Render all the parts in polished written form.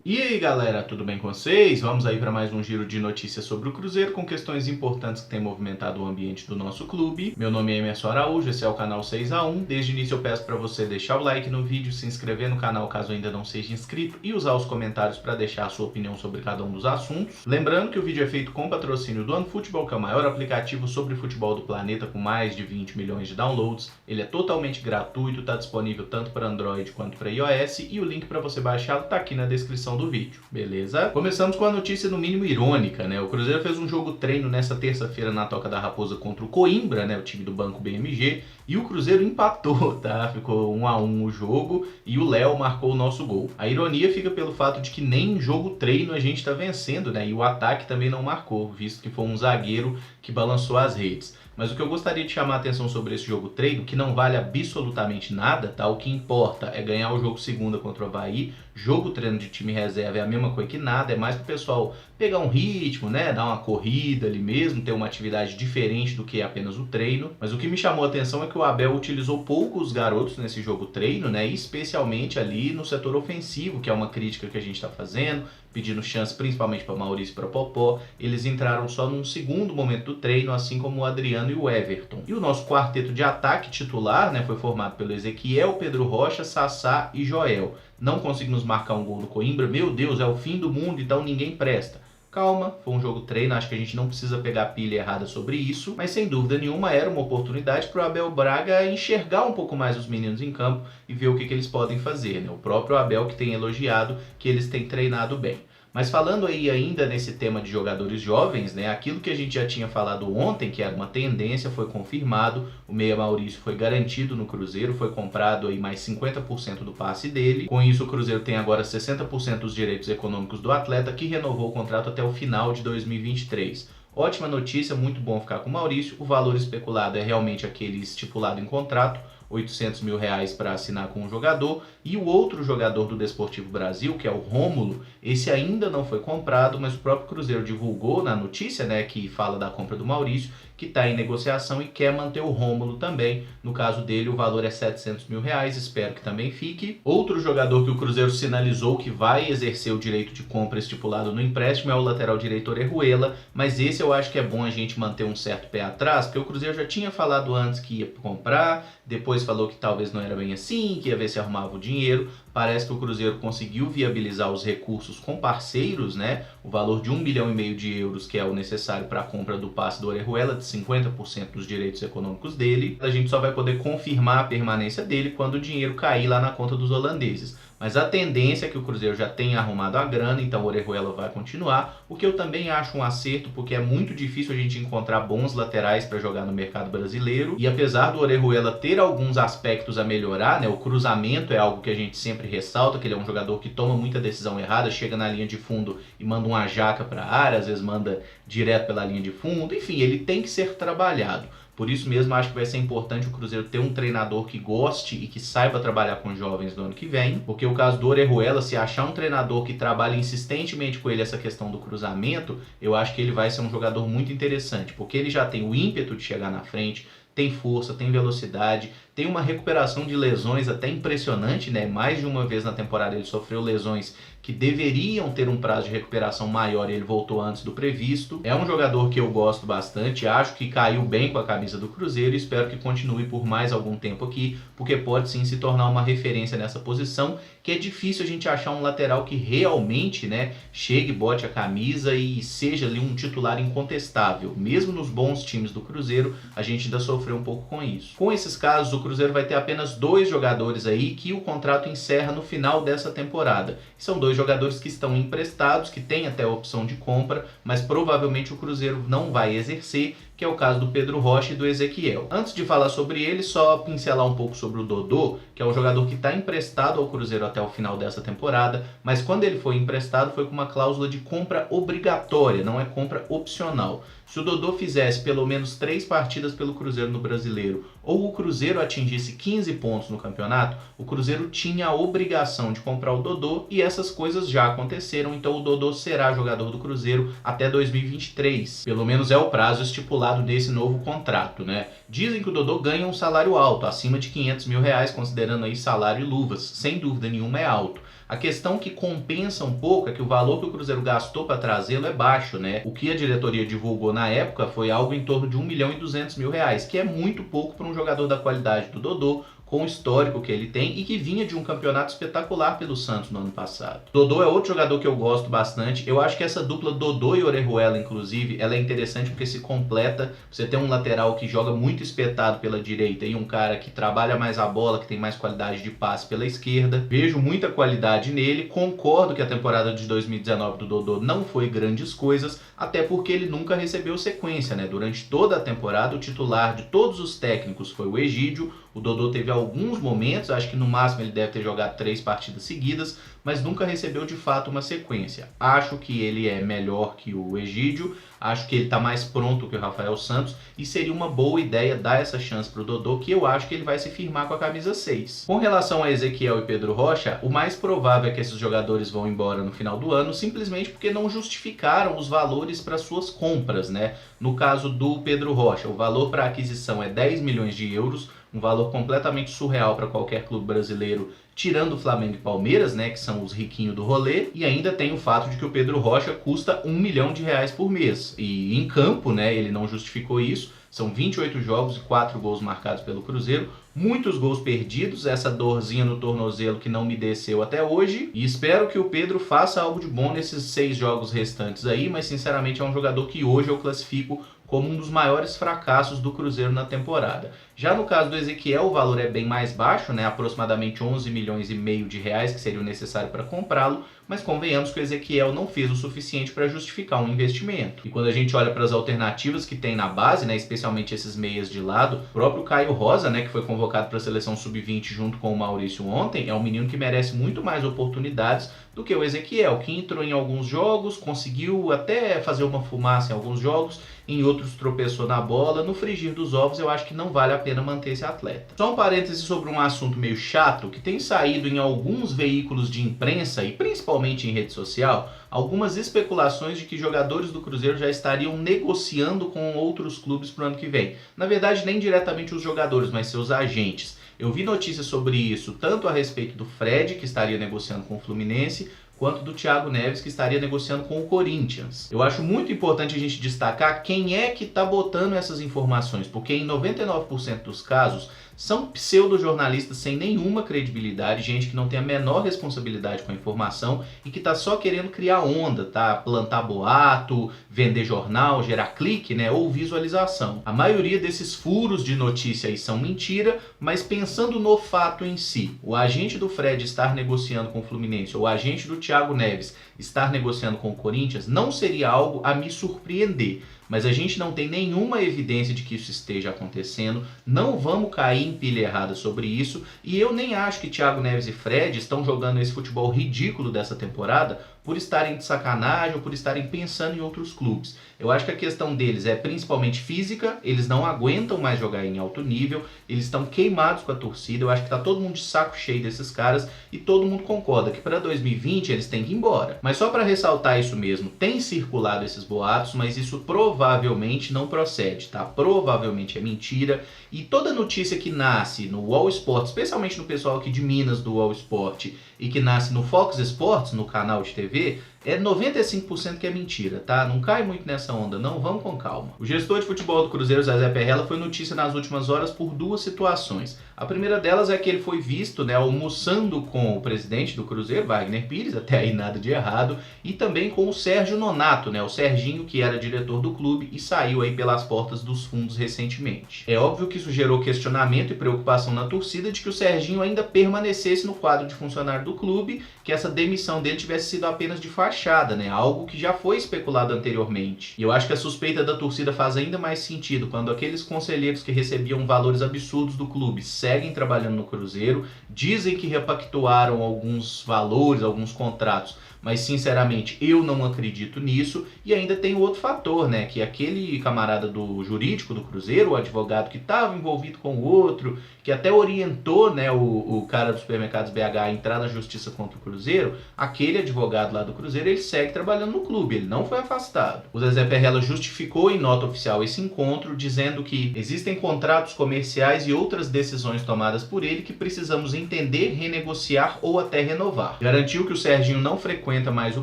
E aí galera, tudo bem com vocês? Vamos aí para mais um giro de notícias sobre o Cruzeiro com questões importantes que têm movimentado o ambiente do nosso clube. Meu nome é Emerson Araújo, esse é o canal 6x1. Desde o início eu peço para você deixar o like no vídeo, se inscrever no canal caso ainda não seja inscrito e usar os comentários para deixar a sua opinião sobre cada um dos assuntos. Lembrando que o vídeo é feito com patrocínio do OneFootball, que é o maior aplicativo sobre futebol do planeta com mais de 20 milhões de downloads. Ele é totalmente gratuito, está disponível tanto para Android quanto para iOS e o link para você baixá-lo está aqui na descrição do vídeo, beleza? Começamos com a notícia no mínimo irônica, né? O Cruzeiro fez um jogo treino nessa terça-feira na Toca da Raposa contra o Coimbra, né? O time do Banco BMG, e o Cruzeiro empatou, tá? Ficou 1-1 o jogo e o Léo marcou o nosso gol. A ironia fica pelo fato de que nem em jogo treino a gente tá vencendo, né? E o ataque também não marcou, visto que foi um zagueiro que balançou as redes. Mas o que eu gostaria de chamar a atenção sobre esse jogo treino, que não vale absolutamente nada, tá? O que importa é ganhar o jogo segunda contra o Avaí. Jogo treino de time reserva é a mesma coisa que nada, é mais pro pessoal pegar um ritmo, né? Dar uma corrida ali mesmo, ter uma atividade diferente do que apenas o treino. Mas o que me chamou a atenção é que o Abel utilizou pouco os garotos nesse jogo treino, né? Especialmente ali no setor ofensivo, que é uma crítica que a gente tá fazendo, pedindo chance principalmente para Maurício e para Popó. Eles entraram só num segundo momento do treino, assim como o Adriano e o Everton. E o nosso quarteto de ataque titular, né, foi formado pelo Ezequiel, Pedro Rocha, Sassá e Joel. Não conseguimos marcar um gol no Coimbra, meu Deus, é o fim do mundo, então ninguém presta. Calma, foi um jogo treino, acho que a gente não precisa pegar pilha errada sobre isso, mas sem dúvida nenhuma era uma oportunidade para o Abel Braga enxergar um pouco mais os meninos em campo e ver o que eles podem fazer, né? O próprio Abel que tem elogiado que eles têm treinado bem. Mas falando aí ainda nesse tema de jogadores jovens, né, aquilo que a gente já tinha falado ontem, que era uma tendência, foi confirmado. O meia Maurício foi garantido no Cruzeiro, foi comprado aí mais 50% do passe dele. Com isso o Cruzeiro tem agora 60% dos direitos econômicos do atleta, que renovou o contrato até o final de 2023. Ótima notícia, muito bom ficar com o Maurício. O valor especulado é realmente aquele estipulado em contrato, R$800 mil para assinar com o jogador. E o outro jogador do Desportivo Brasil, que é o Rômulo, esse ainda não foi comprado, mas o próprio Cruzeiro divulgou na notícia, né, que fala da compra do Maurício, que está em negociação e quer manter o Rômulo também. No caso dele, o valor é R$700 mil, espero que também fique. Outro jogador que o Cruzeiro sinalizou que vai exercer o direito de compra estipulado no empréstimo é o lateral direito Orejuela, mas esse eu acho que é bom a gente manter um certo pé atrás, porque o Cruzeiro já tinha falado antes que ia comprar, depois falou que talvez não era bem assim, que ia ver se arrumava o dinheiro. Parece que o Cruzeiro conseguiu viabilizar os recursos com parceiros, né? O valor de 1,5 milhão de euros, que é o necessário para a compra do passe do Orejuela, de 50% dos direitos econômicos dele. A gente só vai poder confirmar a permanência dele quando o dinheiro cair lá na conta dos holandeses. Mas a tendência é que o Cruzeiro já tenha arrumado a grana, então o Orejuela vai continuar, o que eu também acho um acerto, porque é muito difícil a gente encontrar bons laterais para jogar no mercado brasileiro. E apesar do Orejuela ter alguns aspectos a melhorar, né, o cruzamento é algo que a gente sempre ressalta, que ele é um jogador que toma muita decisão errada, chega na linha de fundo e manda uma jaca para a área, às vezes manda direto pela linha de fundo, enfim, ele tem que ser trabalhado. Por isso mesmo, acho que vai ser importante o Cruzeiro ter um treinador que goste e que saiba trabalhar com jovens no ano que vem, porque o caso do Orejuela, se achar um treinador que trabalhe insistentemente com ele essa questão do cruzamento, eu acho que ele vai ser um jogador muito interessante, porque ele já tem o ímpeto de chegar na frente, tem força, tem velocidade, tem uma recuperação de lesões até impressionante, né? Mais de uma vez na temporada ele sofreu lesões que deveriam ter um prazo de recuperação maior e ele voltou antes do previsto. É um jogador que eu gosto bastante, acho que caiu bem com a camisa do Cruzeiro e espero que continue por mais algum tempo aqui, porque pode sim se tornar uma referência nessa posição, que é difícil a gente achar um lateral que realmente, né, chegue, bote a camisa e seja ali um titular incontestável. Mesmo nos bons times do Cruzeiro, a gente ainda sofreu um pouco com isso. Com esses casos, o Cruzeiro vai ter apenas 2 jogadores aí que o contrato encerra no final dessa temporada. São 2 jogadores que estão emprestados, que têm até a opção de compra, mas provavelmente o Cruzeiro não vai exercer, que é o caso do Pedro Rocha e do Ezequiel. Antes de falar sobre ele, só pincelar um pouco sobre o Dodô, que é um jogador que está emprestado ao Cruzeiro até o final dessa temporada, mas quando ele foi emprestado foi com uma cláusula de compra obrigatória, não é compra opcional. Se o Dodô fizesse pelo menos 3 partidas pelo Cruzeiro no Brasileiro, ou o Cruzeiro atingisse 15 pontos no campeonato, o Cruzeiro tinha a obrigação de comprar o Dodô e essas coisas já aconteceram, então o Dodô será jogador do Cruzeiro até 2023. Pelo menos é o prazo estipulado desse novo contrato, né? Dizem que o Dodô ganha um salário alto, acima de R$500 mil, considerando aí salário e luvas. Sem dúvida nenhuma é alto. A questão que compensa um pouco é que o valor que o Cruzeiro gastou para trazê-lo é baixo, né? O que a diretoria divulgou na época foi algo em torno de R$1.200.000, que é muito pouco para um jogador da qualidade do Dodô, com o histórico que ele tem e que vinha de um campeonato espetacular pelo Santos no ano passado. Dodô é outro jogador que eu gosto bastante. Eu acho que essa dupla Dodô e Orejuela, inclusive, ela é interessante porque se completa. Você tem um lateral que joga muito espetado pela direita e um cara que trabalha mais a bola, que tem mais qualidade de passe pela esquerda. Vejo muita qualidade nele. Concordo que a temporada de 2019 do Dodô não foi grandes coisas, até porque ele nunca recebeu sequência, né? Durante toda a temporada, o titular de todos os técnicos foi o Egídio. O Dodô teve alguns momentos, acho que no máximo ele deve ter jogado 3 partidas seguidas, mas nunca recebeu de fato uma sequência. Acho que ele é melhor que o Egídio, acho que ele está mais pronto que o Rafael Santos e seria uma boa ideia dar essa chance para o Dodô, que eu acho que ele vai se firmar com a camisa 6. Com relação a Ezequiel e Pedro Rocha, o mais provável é que esses jogadores vão embora no final do ano, simplesmente porque não justificaram os valores para suas compras, né? No caso do Pedro Rocha, o valor para aquisição é 10 milhões de euros, um valor completamente surreal para qualquer clube brasileiro, tirando o Flamengo e Palmeiras, né, que são os riquinhos do rolê, e ainda tem o fato de que o Pedro Rocha custa R$1 milhão por mês, e em campo, né, ele não justificou isso. São 28 jogos e 4 gols marcados pelo Cruzeiro, muitos gols perdidos, essa dorzinha no tornozelo que não me desceu até hoje, e espero que o Pedro faça algo de bom nesses 6 jogos restantes aí, mas sinceramente é um jogador que hoje eu classifico como um dos maiores fracassos do Cruzeiro na temporada. Já no caso do Ezequiel, o valor é bem mais baixo, né? Aproximadamente 11 milhões e meio de reais que seriam necessários para comprá-lo, mas convenhamos que o Ezequiel não fez o suficiente para justificar um investimento. E quando a gente olha para as alternativas que tem na base, né, especialmente esses meias de lado, o próprio Caio Rosa, né, que foi convocado para a seleção sub-20 junto com o Maurício ontem, é um menino que merece muito mais oportunidades do que o Ezequiel, que entrou em alguns jogos, conseguiu até fazer uma fumaça em alguns jogos, em outros tropeçou na bola. No frigir dos ovos, eu acho que não vale a pena manter esse atleta. Só um parêntese sobre um assunto meio chato que tem saído em alguns veículos de imprensa e principalmente em rede social, algumas especulações de que jogadores do Cruzeiro já estariam negociando com outros clubes para o ano que vem. Na verdade, nem diretamente os jogadores, mas seus agentes. Eu vi notícias sobre isso, tanto a respeito do Fred, que estaria negociando com o Fluminense, quanto do Thiago Neves, que estaria negociando com o Corinthians. Eu acho muito importante a gente destacar quem é que está botando essas informações, porque em 99% dos casos são pseudo-jornalistas sem nenhuma credibilidade, gente que não tem a menor responsabilidade com a informação e que está só querendo criar onda, tá? Plantar boato, vender jornal, gerar clique, né? Ou visualização. A maioria desses furos de notícia aí são mentira, mas pensando no fato em si, o agente do Fred estar negociando com o Fluminense ou o agente do Thiago Neves estar negociando com o Corinthians não seria algo a me surpreender. Mas a gente não tem nenhuma evidência de que isso esteja acontecendo, não vamos cair em pilha errada sobre isso, e eu nem acho que Thiago Neves e Fred estão jogando esse futebol ridículo dessa temporada por estarem de sacanagem ou por estarem pensando em outros clubes. Eu acho que a questão deles é principalmente física, eles não aguentam mais jogar em alto nível, eles estão queimados com a torcida, eu acho que tá todo mundo de saco cheio desses caras e todo mundo concorda que para 2020 eles têm que ir embora. Mas só para ressaltar isso mesmo, tem circulado esses boatos, mas isso provavelmente não procede, tá? Provavelmente é mentira, e toda notícia que nasce no All Sport, especialmente no pessoal aqui de Minas do All Sport, e que nasce no Fox Sports, no canal de TV, é 95% que é mentira, tá? Não cai muito nessa onda, não, vamos com calma. O gestor de futebol do Cruzeiro, Zezé Perrella, foi notícia nas últimas horas por 2 situações. A primeira delas é que ele foi visto, né, almoçando com o presidente do Cruzeiro, Wagner Pires, até aí nada de errado, e também com o Sérgio Nonato, né, o Serginho, que era diretor do clube e saiu aí pelas portas dos fundos recentemente. É óbvio que isso gerou questionamento e preocupação na torcida de que o Serginho ainda permanecesse no quadro de funcionário do clube, que essa demissão dele tivesse sido apenas de fachada, né? Algo que já foi especulado anteriormente. E eu acho que a suspeita da torcida faz ainda mais sentido quando aqueles conselheiros que recebiam valores absurdos do clube seguem trabalhando no Cruzeiro, dizem que repactuaram alguns valores, alguns contratos, mas sinceramente eu não acredito nisso. E ainda tem o outro fator, né, que aquele camarada do jurídico do Cruzeiro, o advogado que estava envolvido com o outro, que até orientou, né, o cara dos supermercados BH a entrar na justiça contra o Cruzeiro, aquele advogado lá do Cruzeiro, ele segue trabalhando no clube, ele não foi afastado. O Zezé Perrella justificou em nota oficial esse encontro, dizendo que existem contratos comerciais e outras decisões tomadas por ele que precisamos entender, renegociar ou até renovar. Garantiu que o Serginho não frequenta mais o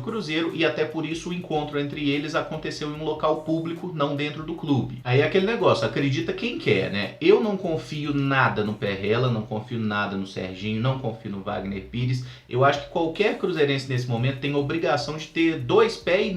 Cruzeiro e até por isso o encontro entre eles aconteceu em um local público, não dentro do clube. Aí é aquele negócio, acredita quem quer, né? Eu não confio nada no Perrella, não confio nada no Serginho, não confio no Wagner Pires. Eu acho que qualquer cruzeirense nesse momento tem obrigação de ter 2,5 pés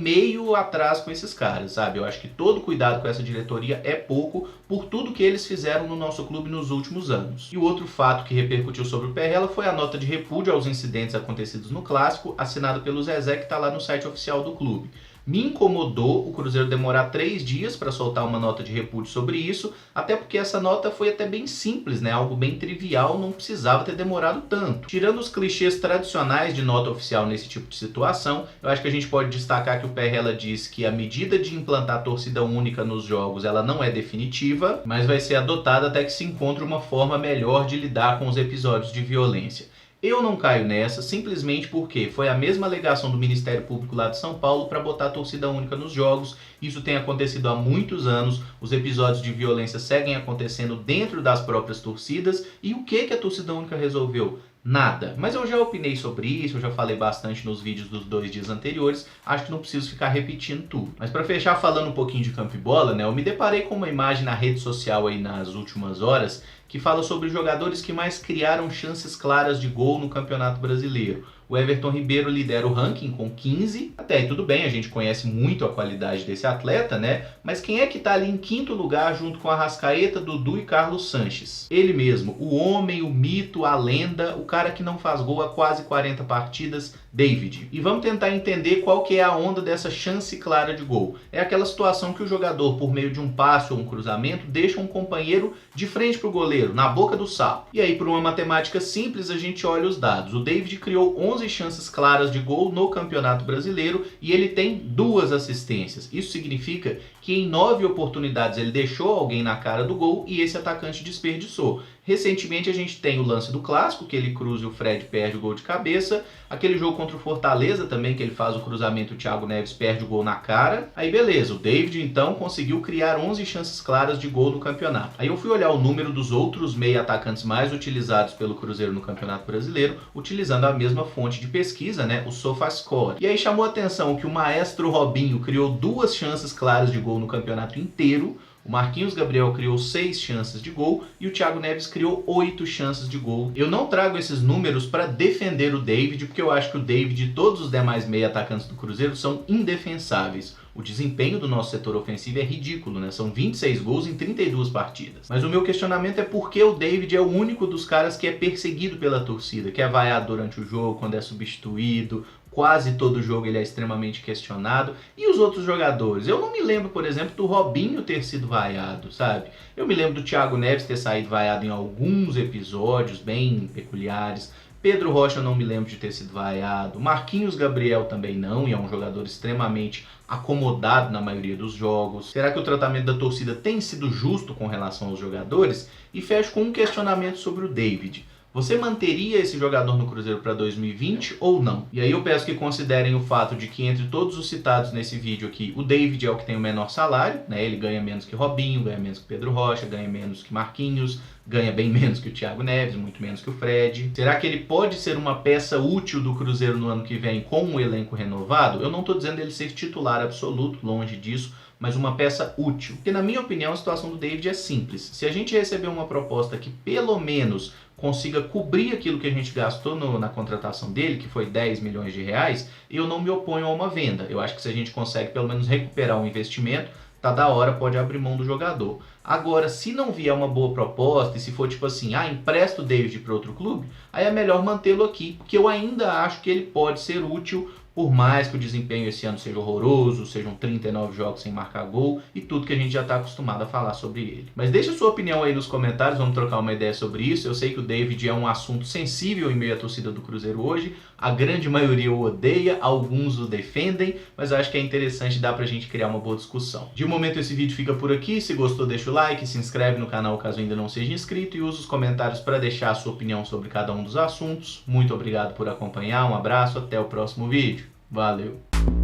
atrás com esses caras, sabe? Eu acho que todo cuidado com essa diretoria é pouco por tudo que eles fizeram no nosso clube nos últimos anos. E o outro fato que repercutiu sobre o Perrella foi a nota de repúdio aos incidentes acontecidos no Clássico, assinada pelo Zezé, que está lá no site oficial do clube. Me incomodou o Cruzeiro demorar 3 dias para soltar uma nota de repúdio sobre isso, até porque essa nota foi até bem simples, né? Algo bem trivial, não precisava ter demorado tanto. Tirando os clichês tradicionais de nota oficial nesse tipo de situação, eu acho que a gente pode destacar que o Perrella diz que a medida de implantar torcida única nos jogos ela não é definitiva, mas vai ser adotada até que se encontre uma forma melhor de lidar com os episódios de violência. Eu não caio nessa simplesmente porque foi a mesma alegação do Ministério Público lá de São Paulo para botar a torcida única nos jogos. Isso tem acontecido há muitos anos, os episódios de violência seguem acontecendo dentro das próprias torcidas. E o que a torcida única resolveu? Nada. Mas eu já opinei sobre isso, eu já falei bastante nos vídeos dos 2 dias anteriores, acho que não preciso ficar repetindo tudo. Mas para fechar falando um pouquinho de campo e bola, né, eu me deparei com uma imagem na rede social aí nas últimas horas que fala sobre os jogadores que mais criaram chances claras de gol no Campeonato Brasileiro. O Everton Ribeiro lidera o ranking com 15. Até aí tudo bem, a gente conhece muito a qualidade desse atleta, né? Mas quem é que tá ali em 5º lugar junto com Arrascaeta, Dudu e Carlos Sanches? Ele mesmo, o homem, o mito, a lenda, o cara que não faz gol há quase 40 partidas, David. E vamos tentar entender qual que é a onda dessa chance clara de gol. É aquela situação que o jogador, por meio de um passe ou um cruzamento, deixa um companheiro de frente pro goleiro, na boca do sapo. E aí, por uma matemática simples, a gente olha os dados. O David criou 11 chances claras de gol no Campeonato Brasileiro e ele tem 2 assistências. Isso significa que em 9 oportunidades ele deixou alguém na cara do gol e esse atacante desperdiçou. Recentemente a gente tem o lance do Clássico, que ele cruza e o Fred perde o gol de cabeça. Aquele jogo contra o Fortaleza também, que ele faz o cruzamento e o Thiago Neves perde o gol na cara. Aí beleza, o David então conseguiu criar 11 chances claras de gol no campeonato. Aí eu fui olhar o número dos outros meia atacantes mais utilizados pelo Cruzeiro no Campeonato Brasileiro, utilizando a mesma fonte de pesquisa, né, o SofaScore. E aí chamou a atenção que o maestro Robinho criou 2 chances claras de gol no campeonato inteiro. O Marquinhos Gabriel criou 6 chances de gol e o Thiago Neves criou 8 chances de gol. Eu não trago esses números para defender o David, porque eu acho que o David e todos os demais meia atacantes do Cruzeiro são indefensáveis. O desempenho do nosso setor ofensivo é ridículo, né? São 26 gols em 32 partidas. Mas o meu questionamento é por que o David é o único dos caras que é perseguido pela torcida, que é vaiado durante o jogo, quando é substituído. Quase todo jogo ele é extremamente questionado. E os outros jogadores? Eu não me lembro, por exemplo, do Robinho ter sido vaiado, sabe? Eu me lembro do Thiago Neves ter saído vaiado em alguns episódios bem peculiares. Pedro Rocha eu não me lembro de ter sido vaiado. Marquinhos Gabriel também não, e é um jogador extremamente acomodado na maioria dos jogos. Será que o tratamento da torcida tem sido justo com relação aos jogadores? E fecho com um questionamento sobre o David. Você manteria esse jogador no Cruzeiro para 2020 ou não? E aí eu peço que considerem o fato de que entre todos os citados nesse vídeo aqui, o David é o que tem o menor salário, né? Ele ganha menos que Robinho, ganha menos que Pedro Rocha, ganha menos que Marquinhos, ganha bem menos que o Thiago Neves, muito menos que o Fred. Será que ele pode ser uma peça útil do Cruzeiro no ano que vem com um elenco renovado? Eu não estou dizendo ele ser titular absoluto, longe disso, mas uma peça útil. Porque na minha opinião a situação do David é simples. Se a gente receber uma proposta que pelo menos consiga cobrir aquilo que a gente gastou na contratação dele, que foi 10 milhões de reais, eu não me oponho a uma venda. Eu acho que se a gente consegue pelo menos recuperar um investimento, tá da hora, pode abrir mão do jogador. Agora, se não vier uma boa proposta, e se for tipo assim, empresta o David para outro clube, aí é melhor mantê-lo aqui, porque eu ainda acho que ele pode ser útil por mais que o desempenho esse ano seja horroroso, sejam 39 jogos sem marcar gol e tudo que a gente já está acostumado a falar sobre ele. Mas deixa a sua opinião aí nos comentários, vamos trocar uma ideia sobre isso. Eu sei que o David é um assunto sensível em meio à torcida do Cruzeiro hoje, a grande maioria o odeia, alguns o defendem, mas eu acho que é interessante, dá pra gente criar uma boa discussão. De momento esse vídeo fica por aqui, se gostou deixa o like, se inscreve no canal caso ainda não seja inscrito e usa os comentários para deixar a sua opinião sobre cada um dos assuntos. Muito obrigado por acompanhar, um abraço, até o próximo vídeo. Valeu!